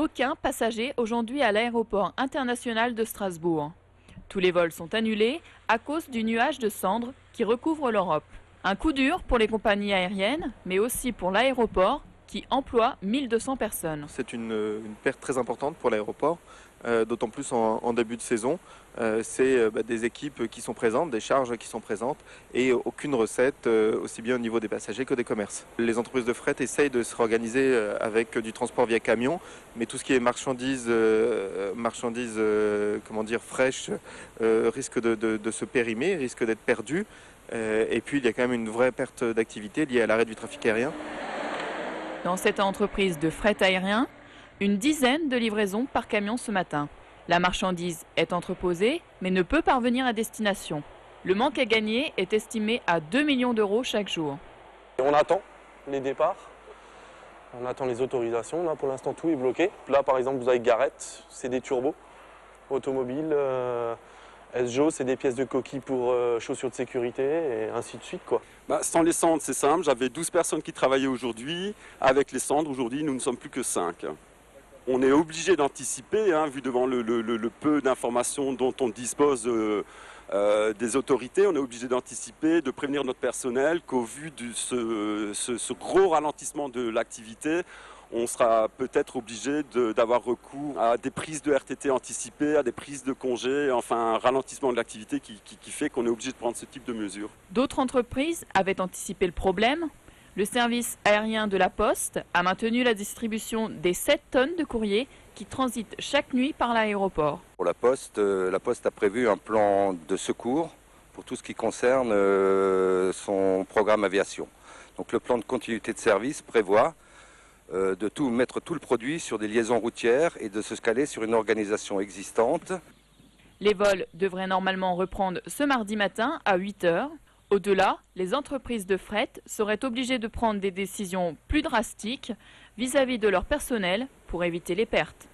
Aucun passager aujourd'hui à l'aéroport international de Strasbourg. Tous les vols sont annulés à cause du nuage de cendres qui recouvre l'Europe. Un coup dur pour les compagnies aériennes, mais aussi pour l'aéroport qui emploie 1200 personnes. C'est une perte très importante pour l'aéroport, d'autant plus en début de saison. C'est des équipes qui sont présentes, des charges qui sont présentes et aucune recette, aussi bien au niveau des passagers que des commerces. Les entreprises de fret essayent de se réorganiser avec du transport via camion, mais tout ce qui est marchandises fraîches risque de se périmer, risque d'être perdu. Et puis il y a quand même une vraie perte d'activité liée à l'arrêt du trafic aérien. Dans cette entreprise de fret aérien, une dizaine de livraisons par camion ce matin. La marchandise est entreposée, mais ne peut parvenir à destination. Le manque à gagner est estimé à 2 millions d'euros chaque jour. On attend les départs, on attend les autorisations. Là, pour l'instant, tout est bloqué. Là, par exemple, vous avez Garrett, c'est des turbos automobiles. SJO, c'est des pièces de coquille pour chaussures de sécurité et ainsi de suite, quoi. Sans les cendres, c'est simple. J'avais 12 personnes qui travaillaient aujourd'hui. Avec les cendres, aujourd'hui, nous ne sommes plus que 5. On est obligé d'anticiper, vu devant le peu d'informations dont on dispose des autorités. On est obligé d'anticiper, de prévenir notre personnel qu'au vu de ce gros ralentissement de l'activité, on sera peut-être obligé d'avoir recours à des prises de RTT anticipées, à des prises de congés, enfin un ralentissement de l'activité qui fait qu'on est obligé de prendre ce type de mesures. D'autres entreprises avaient anticipé le problème. Le service aérien de la Poste a maintenu la distribution des 7 tonnes de courrier qui transitent chaque nuit par l'aéroport. Pour la Poste a prévu un plan de secours pour tout ce qui concerne son programme aviation. Donc le plan de continuité de service prévoit de mettre tout le produit sur des liaisons routières et de se caler sur une organisation existante. Les vols devraient normalement reprendre ce mardi matin à 8 h. Au-delà, les entreprises de fret seraient obligées de prendre des décisions plus drastiques vis-à-vis de leur personnel pour éviter les pertes.